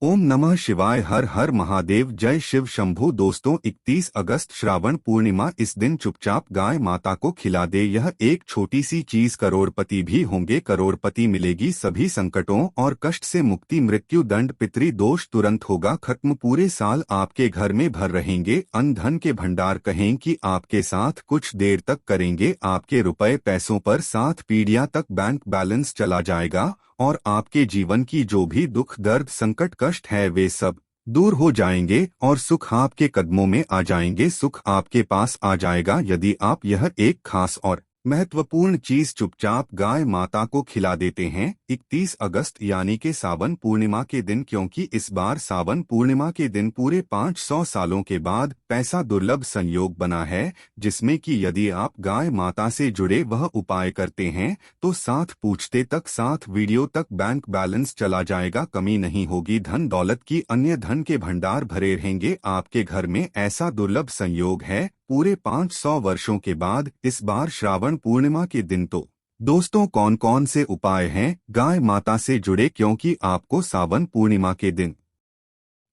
ओम नमः शिवाय। हर हर महादेव। जय शिव शंभू। दोस्तों 31 अगस्त श्रावण पूर्णिमा। इस दिन चुपचाप गाय माता को खिला दे। यह एक छोटी सी चीज करोड़पति भी होंगे। करोड़पति मिलेगी। सभी संकटों और कष्ट से मुक्ति। मृत्यु दंड पितृ दोष तुरंत होगा खत्म। पूरे साल आपके घर में भर रहेंगे अन्न धन के भंडार। कहें कि आपके साथ कुछ देर तक करेंगे। आपके रुपए पैसों पर 7 पीढ़ियां तक बैंक बैलेंस चला जाएगा और आपके जीवन की जो भी दुख दर्द संकट कष्ट है वे सब दूर हो जाएंगे और सुख आपके कदमों में आ जाएंगे। सुख आपके पास आ जाएगा यदि आप यह एक खास और महत्वपूर्ण चीज चुपचाप गाय माता को खिला देते हैं 31 अगस्त यानी के सावन पूर्णिमा के दिन। क्योंकि इस बार सावन पूर्णिमा के दिन पूरे 500 सालों के बाद पैसा दुर्लभ संयोग बना है, जिसमें कि यदि आप गाय माता से जुड़े वह उपाय करते हैं तो 7 पूछते तक 7 वीडियो तक बैंक बैलेंस चला जाएगा। कमी नहीं होगी। धन दौलत की अन्य धन के भंडार भरे रहेंगे आपके घर में। ऐसा दुर्लभ संयोग है पूरे 500 वर्षों के बाद इस बार श्रावण पूर्णिमा के दिन। तो दोस्तों कौन कौन से उपाय हैं गाय माता से जुड़े, क्योंकि आपको सावन पूर्णिमा के दिन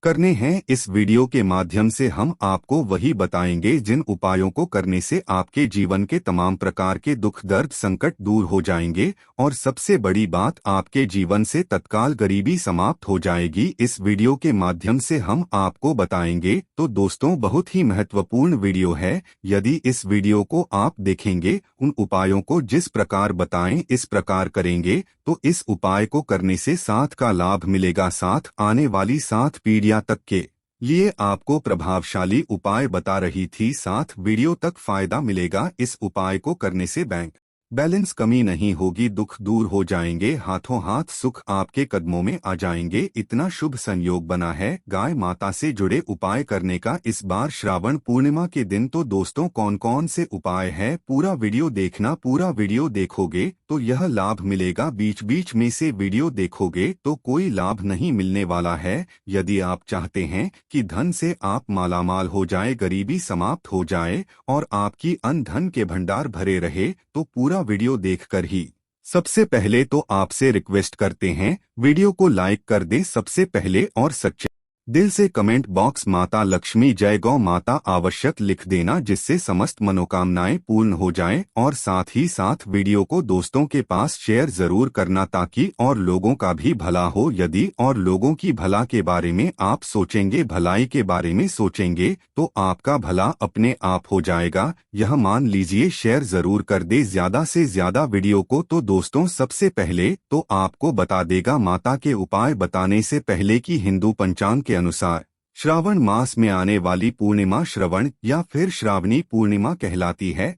करने हैं। इस वीडियो के माध्यम से हम आपको वही बताएंगे जिन उपायों को करने से आपके जीवन के तमाम प्रकार के दुख दर्द संकट दूर हो जाएंगे और सबसे बड़ी बात आपके जीवन से तत्काल गरीबी समाप्त हो जाएगी। इस वीडियो के माध्यम से हम आपको बताएंगे। तो दोस्तों बहुत ही महत्वपूर्ण वीडियो है। यदि इस वीडियो को आप देखेंगे, उन उपायों को जिस प्रकार बताएं इस प्रकार करेंगे तो इस उपाय को करने से 7 का लाभ मिलेगा। 7 आने वाली 7 पीढ़ियां तक के लिए आपको प्रभावशाली उपाय बता रही थी। 7 वीडियो तक फायदा मिलेगा। इस उपाय को करने से बैंक बैलेंस कमी नहीं होगी, दुख दूर हो जाएंगे, हाथों हाथ सुख आपके कदमों में आ जाएंगे। इतना शुभ संयोग बना है गाय माता से जुड़े उपाय करने का इस बार श्रावण पूर्णिमा के दिन। तो दोस्तों कौन कौन से उपाय है पूरा वीडियो देखना। पूरा वीडियो देखोगे तो यह लाभ मिलेगा। बीच बीच में से वीडियो देखोगे तो कोई लाभ नहीं मिलने वाला है। यदि आप चाहते हैं कि धन से आप मालामाल हो जाए, गरीबी समाप्त हो जाए और आपकी अन्न धन के भंडार भरे रहे तो पूरा वीडियो देखकर ही सबसे पहले तो आपसे रिक्वेस्ट करते हैं वीडियो को लाइक कर दें सबसे पहले और सच्चे दिल से कमेंट बॉक्स माता लक्ष्मी जय गौ माता आवश्यक लिख देना, जिससे समस्त मनोकामनाएं पूर्ण हो जाएं। और साथ ही साथ वीडियो को दोस्तों के पास शेयर जरूर करना ताकि और लोगों का भी भला हो। यदि और लोगों की भला के बारे में आप सोचेंगे, भलाई के बारे में सोचेंगे तो आपका भला अपने आप हो जाएगा। यह मान लीजिए शेयर जरूर कर दे ज्यादा से ज्यादा वीडियो को। तो दोस्तों सबसे पहले तो आपको बता देगा माता के उपाय बताने से पहले कि हिंदू पंचांग के अनुसार श्रावण मास में आने वाली पूर्णिमा श्रवण या फिर श्रावणी पूर्णिमा कहलाती है।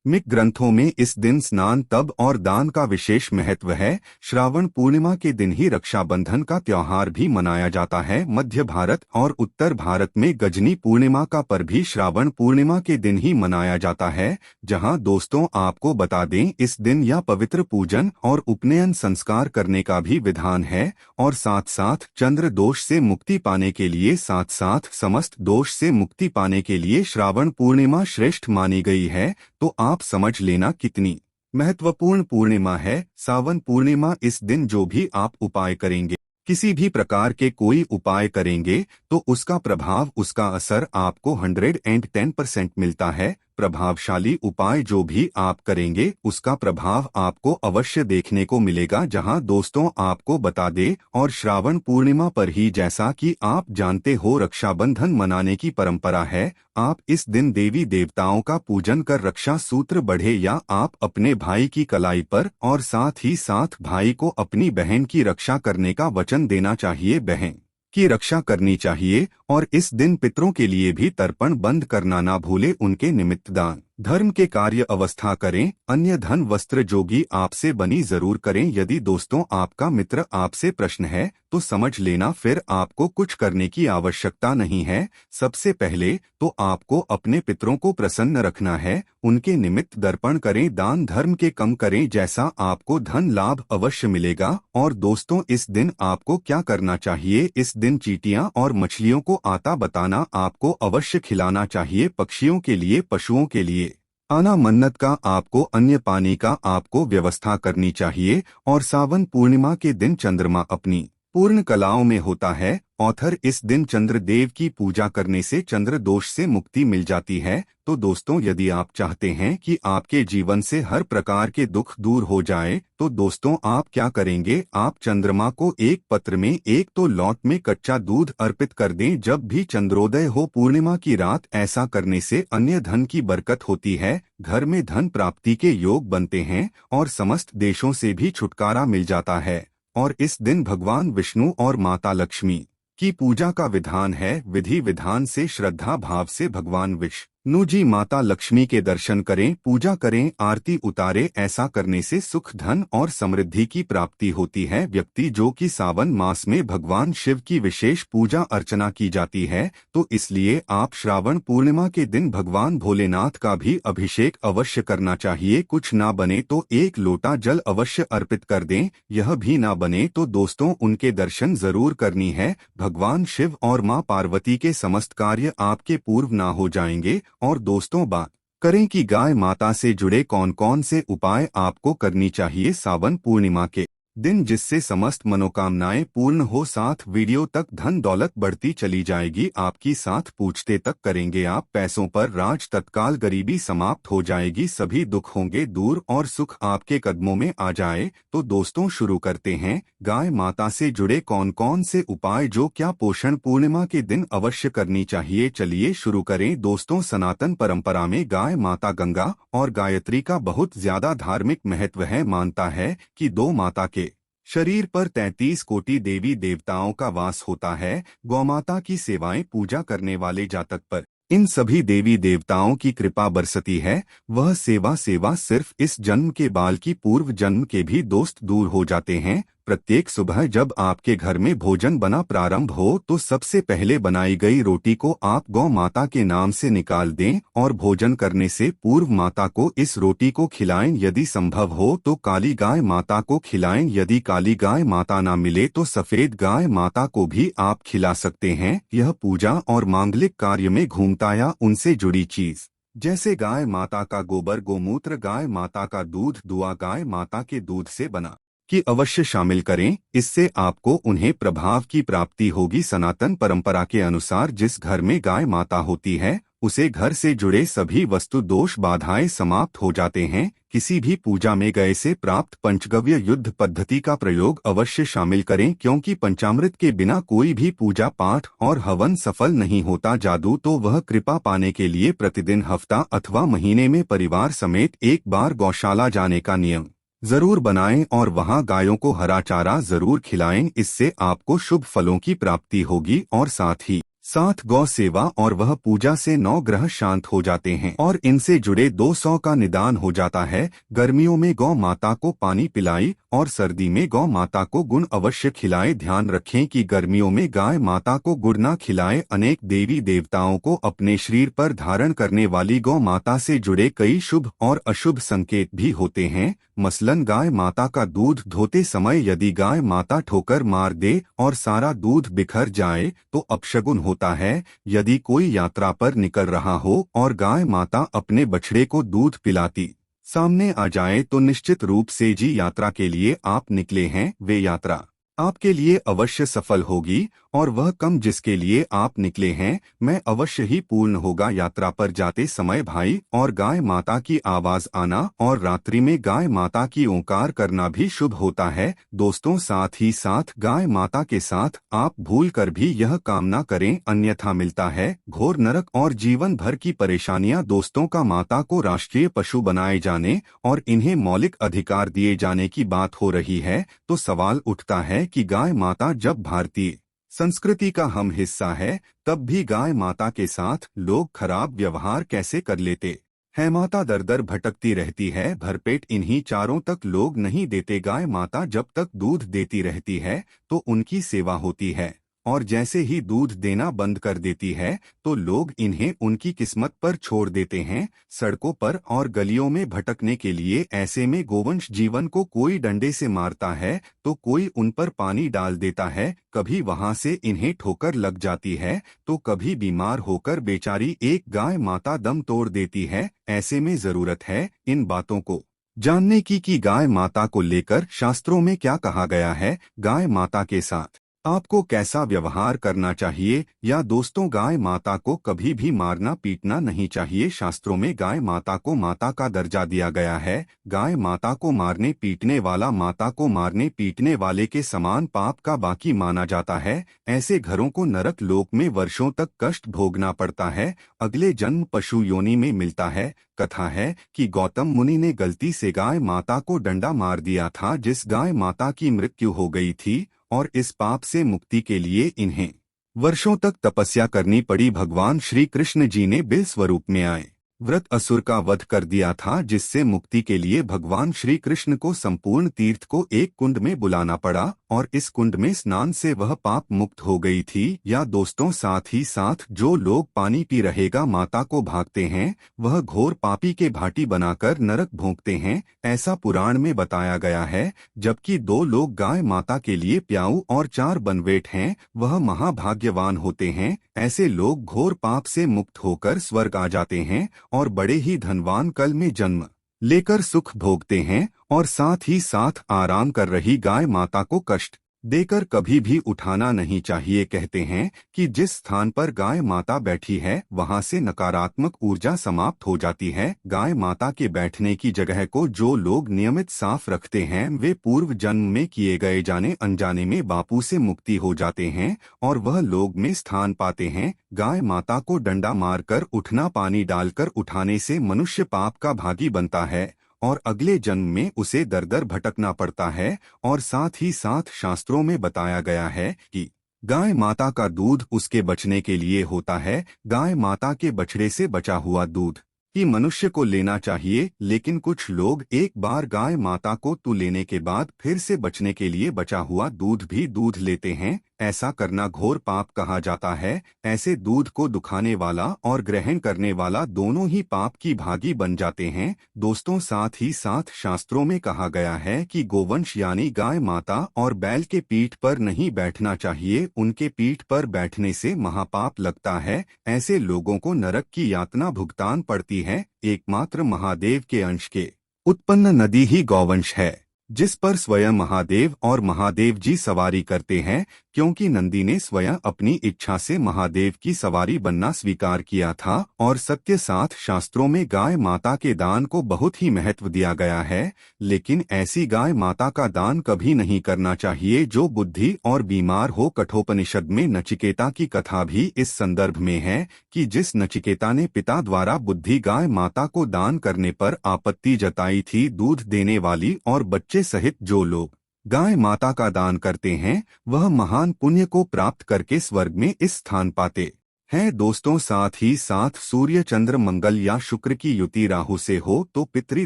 मिक ग्रंथों में इस दिन स्नान तप और दान का विशेष महत्व है। श्रावण पूर्णिमा के दिन ही रक्षाबंधन का त्योहार भी मनाया जाता है। मध्य भारत और उत्तर भारत में गजनी पूर्णिमा का पर्व भी श्रावण पूर्णिमा के दिन ही मनाया जाता है। जहां दोस्तों आपको बता दें इस दिन या पवित्र पूजन और उपनयन संस्कार करने का भी विधान है। और साथ साथ चंद्र दोष से मुक्ति पाने के लिए, साथ साथ समस्त दोष से मुक्ति पाने के लिए श्रावण पूर्णिमा श्रेष्ठ मानी गई है। तो आप समझ लेना कितनी महत्वपूर्ण पूर्णिमा है सावन पूर्णिमा। इस दिन जो भी आप उपाय करेंगे, किसी भी प्रकार के कोई उपाय करेंगे तो उसका प्रभाव, उसका असर आपको 110% मिलता है। प्रभावशाली उपाय जो भी आप करेंगे उसका प्रभाव आपको अवश्य देखने को मिलेगा। जहां दोस्तों आपको बता दे और श्रावण पूर्णिमा पर ही जैसा कि आप जानते हो रक्षाबंधन मनाने की परंपरा है। आप इस दिन देवी देवताओं का पूजन कर रक्षा सूत्र बढ़े या आप अपने भाई की कलाई पर और साथ ही साथ भाई को अपनी बहन की रक्षा करने का वचन देना चाहिए, बहन की रक्षा करनी चाहिए। और इस दिन पितरों के लिए भी तर्पण बंद करना ना भूले, उनके निमित्त दान धर्म के कार्य अवस्था करें। अन्य धन वस्त्र जोगी आपसे बनी जरूर करें। यदि दोस्तों आपका मित्र आपसे प्रश्न है तो समझ लेना फिर आपको कुछ करने की आवश्यकता नहीं है। सबसे पहले तो आपको अपने पितरों को प्रसन्न रखना है, उनके निमित्त दर्पण करें, दान धर्म के कम करें, जैसा आपको धन लाभ अवश्य मिलेगा। और दोस्तों इस दिन आपको क्या करना चाहिए, इस दिन चींटियां और मछलियों को आता बताना आपको अवश्य खिलाना चाहिए। पक्षियों के लिए, पशुओं के लिए आना मन्नत का आपको, अन्य पानी का आपको व्यवस्था करनी चाहिए। और सावन पूर्णिमा के दिन चंद्रमा अपनी पूर्ण कलाओं में होता है। ऑथर इस दिन चंद्रदेव की पूजा करने से चंद्र दोष से मुक्ति मिल जाती है। तो दोस्तों, यदि आप चाहते हैं कि आपके जीवन से हर प्रकार के दुख दूर हो जाए, तो दोस्तों आप क्या करेंगे, आप चंद्रमा को एक पत्र में एक तो लौट में कच्चा दूध अर्पित कर दें जब भी चंद्रोदय हो पूर्णिमा की रात। ऐसा करने से अन्य धन की बरकत होती है, घर में धन प्राप्ति के योग बनते हैं और समस्त देशों से भी छुटकारा मिल जाता है। और इस दिन भगवान विष्णु और माता लक्ष्मी की पूजा का विधान है। विधि विधान से श्रद्धा भाव से भगवान विष्णु जी माता लक्ष्मी के दर्शन करें, पूजा करें, आरती उतारे। ऐसा करने से सुख, धन और समृद्धि की प्राप्ति होती है। व्यक्ति जो कि सावन मास में भगवान शिव की विशेष पूजा अर्चना की जाती है, तो इसलिए आप श्रावण पूर्णिमा के दिन भगवान भोलेनाथ का भी अभिषेक अवश्य करना चाहिए। कुछ ना बने तो एक लोटा जल अवश्य अर्पित कर दें। यह भी ना बने तो दोस्तों उनके दर्शन जरूर करनी है। भगवान शिव और मां पार्वती के समस्त कार्य आपके पूर्व ना हो जाएंगे। और दोस्तों, बात करें कि गाय माता से जुड़े कौन कौन से उपाय आपको करनी चाहिए सावन पूर्णिमा के दिन, जिससे समस्त मनोकामनाएं पूर्ण हो। साथ वीडियो तक धन दौलत बढ़ती चली जाएगी आपकी, साथ पूछते तक करेंगे आप पैसों पर राज, तत्काल गरीबी समाप्त हो जाएगी, सभी दुख होंगे दूर और सुख आपके कदमों में आ जाए। तो दोस्तों शुरू करते हैं। गाय माता से जुड़े कौन कौन से उपाय जो क्या पोषण पूर्णिमा के दिन अवश्य करनी चाहिए, चलिए शुरू करें। दोस्तों, सनातन परंपरा में गाय माता गंगा और गायत्री का बहुत ज्यादा धार्मिक महत्व है। मानता है कि दो माता के शरीर पर 33 कोटि देवी देवताओं का वास होता है। गौमाता की सेवाएं पूजा करने वाले जातक पर इन सभी देवी देवताओं की कृपा बरसती है। वह सेवा सिर्फ इस जन्म के बाल की पूर्व जन्म के भी दोस्त दूर हो जाते हैं। प्रत्येक सुबह जब आपके घर में भोजन बना प्रारंभ हो, तो सबसे पहले बनाई गई रोटी को आप गौ माता के नाम से निकाल दें और भोजन करने से पूर्व माता को इस रोटी को खिलाएं। यदि संभव हो तो काली गाय माता को खिलाएं। यदि काली गाय माता ना मिले तो सफेद गाय माता को भी आप खिला सकते हैं। यह पूजा और मांगलिक कार्य में घूमता या उनसे जुड़ी चीज जैसे गाय माता का गोबर, गोमूत्र, गाय माता का दूध, दुआ गाय माता के दूध से बना कि अवश्य शामिल करें। इससे आपको उन्हें प्रभाव की प्राप्ति होगी। सनातन परंपरा के अनुसार जिस घर में गाय माता होती है, उसे घर से जुड़े सभी वस्तु दोष बाधाएं समाप्त हो जाते हैं। किसी भी पूजा में गए से प्राप्त पंचगव्य युद्ध पद्धति का प्रयोग अवश्य शामिल करें, क्योंकि पंचामृत के बिना कोई भी पूजा पाठ और हवन सफल नहीं होता। जादू तो वह कृपा पाने के लिए प्रतिदिन, हफ्ता अथवा महीने में परिवार समेत एक बार गौशाला जाने का नियम जरूर बनाएं और वहां गायों को हरा चारा जरूर खिलाएं। इससे आपको शुभ फलों की प्राप्ति होगी और साथ ही साथ गौ सेवा और वह पूजा से 9 ग्रह शांत हो जाते हैं और इनसे जुड़े 200 का निदान हो जाता है। गर्मियों में गौ माता को पानी पिलाई और सर्दी में गौ माता को गुड़ अवश्य खिलाएं। ध्यान रखें कि गर्मियों में गाय माता को गुड़ ना खिलाएं। अनेक देवी देवताओं को अपने शरीर पर धारण करने वाली गौ माता से जुड़े कई शुभ और अशुभ संकेत भी होते हैं। मसलन गाय माता का दूध धोते समय यदि गाय माता ठोकर मार दे और सारा दूध बिखर जाए तो अपशगुन होता है। यदि कोई यात्रा पर निकल रहा हो और गाय माता अपने बछड़े को दूध पिलाती सामने आ जाए, तो निश्चित रूप से जी यात्रा के लिए आप निकले हैं, वे यात्रा आपके लिए अवश्य सफल होगी और वह कम जिसके लिए आप निकले हैं, मैं अवश्य ही पूर्ण होगा। यात्रा पर जाते समय भाई और गाय माता की आवाज आना और रात्रि में गाय माता की ओंकार करना भी शुभ होता है। दोस्तों, साथ ही साथ गाय माता के साथ आप भूल कर भी यह काम ना करें, अन्यथा मिलता है घोर नरक और जीवन भर की परेशानियां। दोस्तों का माता को राष्ट्रीय पशु बनाए जाने और इन्हें मौलिक अधिकार दिए जाने की बात हो रही है, तो सवाल उठता है कि गाय माता जब भारतीय संस्कृति का हम हिस्सा है, तब भी गाय माता के साथ लोग खराब व्यवहार कैसे कर लेते हैं। माता दर दर भटकती रहती है, भरपेट इन्हीं चारों तक लोग नहीं देते। गाय माता जब तक दूध देती रहती है तो उनकी सेवा होती है, और जैसे ही दूध देना बंद कर देती है तो लोग इन्हें उनकी किस्मत पर छोड़ देते हैं, सड़कों पर और गलियों में भटकने के लिए। ऐसे में गोवंश जीवन को कोई डंडे से मारता है तो कोई उन पर पानी डाल देता है, कभी वहां से इन्हें ठोकर लग जाती है तो कभी बीमार होकर बेचारी एक गाय माता दम तोड़ देती है। ऐसे में जरूरत है इन बातों को जानने की कि गाय माता को लेकर शास्त्रों में क्या कहा गया है। गाय माता के साथ आपको कैसा व्यवहार करना चाहिए। या दोस्तों, गाय माता को कभी भी मारना पीटना नहीं चाहिए। शास्त्रों में गाय माता को माता का दर्जा दिया गया है। गाय माता को मारने पीटने वाला माता को मारने पीटने वाले के समान पाप का बाकी माना जाता है। ऐसे घरों को नरक लोक में वर्षों तक कष्ट भोगना पड़ता है। अगले जन्म पशु योनि में मिलता है। कथा है कि गौतम मुनि ने गलती से गाय माता को डंडा मार दिया था, जिस गाय माता की मृत्यु हो गई थी, और इस पाप से मुक्ति के लिए इन्हें वर्षों तक तपस्या करनी पड़ी। भगवान श्री कृष्ण जी ने बिल स्वरूप में आए व्रत असुर का वध कर दिया था, जिससे मुक्ति के लिए भगवान श्री कृष्ण को संपूर्ण तीर्थ को एक कुंड में बुलाना पड़ा, और इस कुंड में स्नान से वह पाप मुक्त हो गई थी। या दोस्तों, साथ ही साथ जो लोग पानी पी रहेगा माता को भागते हैं, वह घोर पापी के भांति बनाकर नरक भोंकते हैं, ऐसा पुराण में बताया गया है। जबकि 2 लोग गाय माता के लिए प्याऊ और 4 बनवेट हैं, वह महाभाग्यवान होते हैं। ऐसे लोग घोर पाप से मुक्त होकर स्वर्ग आ जाते हैं और बड़े ही धनवान कल में जन्म लेकर सुख भोगते हैं, और साथ ही साथ आराम कर रही गाय माता को कष्ट देकर कभी भी उठाना नहीं चाहिए। कहते हैं कि जिस स्थान पर गाय माता बैठी है वहां से नकारात्मक ऊर्जा समाप्त हो जाती है। गाय माता के बैठने की जगह को जो लोग नियमित साफ रखते हैं, वे पूर्व जन्म में किए गए जाने अनजाने में बापू से मुक्ति हो जाते हैं और वह लोग में स्थान पाते हैं। गाय माता को डंडा मारकर उठना, पानी डालकर उठाने से मनुष्य पाप का भागी बनता है और अगले जन्म में उसे दर दर भटकना पड़ता है। और साथ ही साथ शास्त्रों में बताया गया है कि गाय माता का दूध उसके बचने के लिए होता है। गाय माता के बछड़े से बचा हुआ दूध ही मनुष्य को लेना चाहिए, लेकिन कुछ लोग एक बार गाय माता को तू लेने के बाद फिर से बचने के लिए बचा हुआ दूध भी दूध लेते हैं। ऐसा करना घोर पाप कहा जाता है। ऐसे दूध को दुखाने वाला और ग्रहण करने वाला दोनों ही पाप की भागी बन जाते हैं। दोस्तों, साथ ही साथ शास्त्रों में कहा गया है कि गोवंश यानी गाय माता और बैल के पीठ पर नहीं बैठना चाहिए। उनके पीठ पर बैठने से महापाप लगता है। ऐसे लोगों को नरक की यातना भुगतान पड़ती है। एकमात्र महादेव के अंश के उत्पन्न नदी ही गौवंश है, जिस पर स्वयं महादेव और महादेव जी सवारी करते हैं, क्योंकि नंदी ने स्वयं अपनी इच्छा से महादेव की सवारी बनना स्वीकार किया था। और सत्य साथ शास्त्रों में गाय माता के दान को बहुत ही महत्व दिया गया है, लेकिन ऐसी गाय माता का दान कभी नहीं करना चाहिए जो बुद्धि और बीमार हो। कठोपनिषद में नचिकेता की कथा भी इस संदर्भ में है कि जिस नचिकेता ने पिता द्वारा बुद्धि गाय माता को दान करने पर आपत्ति जताई थी, दूध देने वाली और बच्चे सहित जो लोग गाय माता का दान करते हैं, वह महान पुण्य को प्राप्त करके स्वर्ग में इस स्थान पाते हैं। दोस्तों, साथ ही साथ सूर्य चंद्र मंगल या शुक्र की युति राहु से हो तो पितृ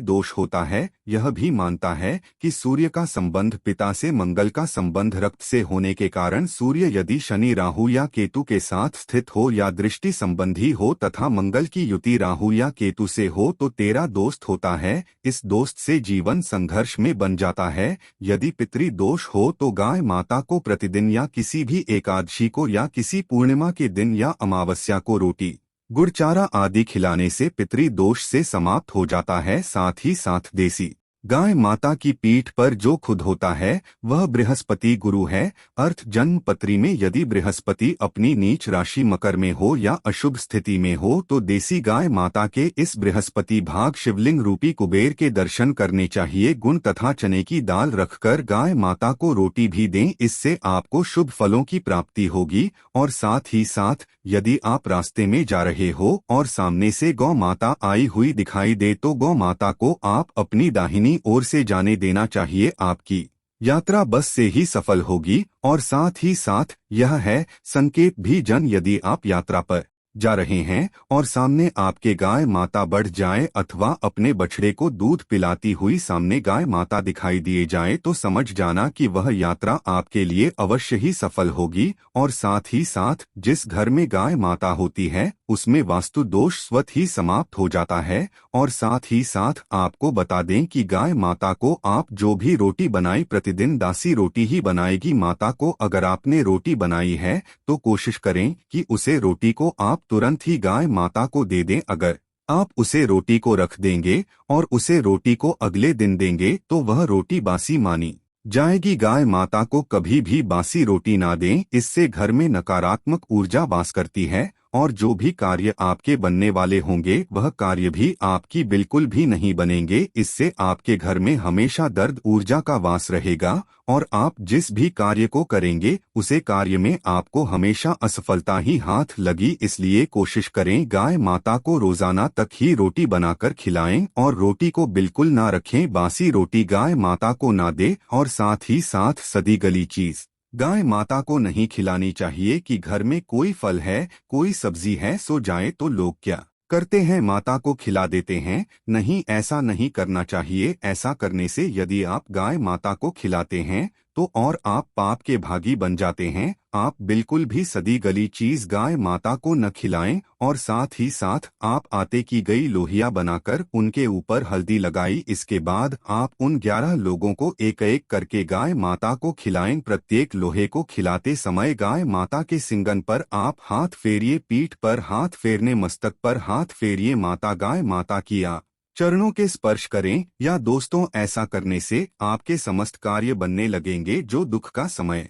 दोष होता है। यह भी मानता है कि सूर्य का संबंध पिता से, मंगल का संबंध रक्त से होने के कारण सूर्य यदि शनि राहु या केतु के साथ स्थित हो या दृष्टि संबंधी हो तथा मंगल की युति राहु या केतु से हो तो तेरा दोस्त होता है। इस दोस्त से जीवन संघर्ष में बन जाता है। यदि पितृ दोष हो तो गाय माता को प्रतिदिन या किसी भी एकादशी को या किसी पूर्णिमा के दिन या अमावस्या को रोटी गुड़ चारा आदि खिलाने से पितृ दोष से समाप्त हो जाता है। साथ ही साथ देसी गाय माता की पीठ पर जो खुद होता है वह बृहस्पति गुरु है। अर्थ जन्म पत्री में यदि बृहस्पति अपनी नीच राशि मकर में हो या अशुभ स्थिति में हो तो देसी गाय माता के इस बृहस्पति भाग शिवलिंग रूपी कुबेर के दर्शन करने चाहिए। गुण तथा चने की दाल रखकर गाय माता को रोटी भी दें, इससे आपको शुभ फलों की प्राप्ति होगी। और साथ ही साथ यदि आप रास्ते में जा रहे हो और सामने से गौ माता आई हुई दिखाई दे तो गौ माता को आप अपनी दाहिनी ओर से जाने देना चाहिए। आपकी यात्रा बस से ही सफल होगी। और साथ ही साथ यह है संकेत भी जन, यदि आप यात्रा पर जा रहे हैं और सामने आपके गाय माता बढ़ जाए अथवा अपने बछड़े को दूध पिलाती हुई सामने गाय माता दिखाई दिए जाए तो समझ जाना कि वह यात्रा आपके लिए अवश्य ही सफल होगी। और साथ ही साथ जिस घर में गाय माता होती है उसमें वास्तु दोष स्वतः ही समाप्त हो जाता है। और साथ ही साथ आपको बता दें कि गाय माता को आप जो भी रोटी बनाई प्रतिदिन दासी रोटी ही बनाएगी। माता को अगर आपने रोटी बनाई है तो कोशिश करें कि उसे रोटी को आप तुरंत ही गाय माता को दे दें। अगर आप उसे रोटी को रख देंगे और उसे रोटी को अगले दिन देंगे तो वह रोटी बासी मानी जाएगी। गाय माता को कभी भी बासी रोटी ना दें, इससे घर में नकारात्मक ऊर्जा वास करती है और जो भी कार्य आपके बनने वाले होंगे वह कार्य भी आपकी बिल्कुल भी नहीं बनेंगे। इससे आपके घर में हमेशा दर्द ऊर्जा का वास रहेगा और आप जिस भी कार्य को करेंगे उसे कार्य में आपको हमेशा असफलता ही हाथ लगी। इसलिए कोशिश करें गाय माता को रोजाना तक ही रोटी बनाकर खिलाएं और रोटी को बिल्कुल ना रखें। बासी रोटी गाय माता को ना दे और साथ ही साथ सड़ी गली चीज गाय माता को नहीं खिलानी चाहिए। कि घर में कोई फल है, कोई सब्जी है, सो जाए तो लोग क्या करते हैं, माता को खिला देते हैं। नहीं, ऐसा नहीं करना चाहिए। ऐसा करने से यदि आप गाय माता को खिलाते हैं तो और आप पाप के भागी बन जाते हैं। आप बिल्कुल भी सड़ी गली चीज गाय माता को न खिलाएं और साथ ही साथ आप आटे की गई लोहिया बनाकर उनके ऊपर हल्दी लगाई। इसके बाद आप उन 11 लोगों को एक एक करके गाय माता को खिलाएं। प्रत्येक लोहे को खिलाते समय गाय माता के सिंगन पर आप हाथ फेरिए, पीठ पर हाथ फेरने, मस्तक पर हाथ फेरिए। माता गाय माता किया चरणों के स्पर्श करें। या दोस्तों, ऐसा करने से आपके समस्त कार्य बनने लगेंगे। जो दुख का समय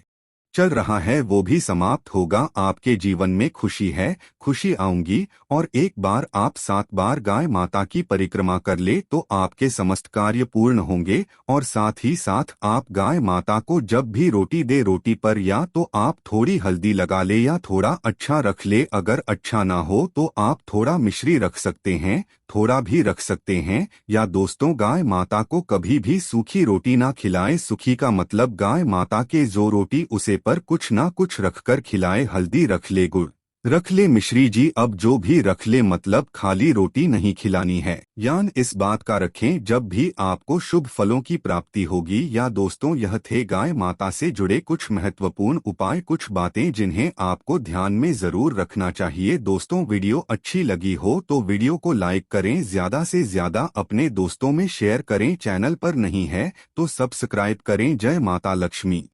चल रहा है वो भी समाप्त होगा। आपके जीवन में खुशी है, खुशी आऊंगी। और एक बार आप 7 बार गाय माता की परिक्रमा कर ले तो आपके समस्त कार्य पूर्ण होंगे। और साथ ही साथ आप गाय माता को जब भी रोटी दे, रोटी पर या तो आप थोड़ी हल्दी लगा ले या थोड़ा अच्छा रख ले। अगर अच्छा ना हो तो आप थोड़ा मिश्री रख सकते हैं, थोड़ा भी रख सकते हैं। या दोस्तों, गाय माता को कभी भी सूखी रोटी ना खिलाएं। सूखी का मतलब गाय माता के जो रोटी उसे पर कुछ ना कुछ रखकर खिलाए। हल्दी रख ले, गुड़ रख ले, मिश्री जी अब जो भी रख ले, मतलब खाली रोटी नहीं खिलानी है। यान इस बात का रखें जब भी आपको शुभ फलों की प्राप्ति होगी। या दोस्तों, यह थे गाय माता से जुड़े कुछ महत्वपूर्ण उपाय, कुछ बातें जिन्हें आपको ध्यान में जरूर रखना चाहिए। दोस्तों, वीडियो अच्छी लगी हो तो वीडियो को लाइक करें, ज्यादा से ज्यादा अपने दोस्तों में शेयर करें। चैनल पर नहीं है तो सब्सक्राइब करें। जय माता लक्ष्मी।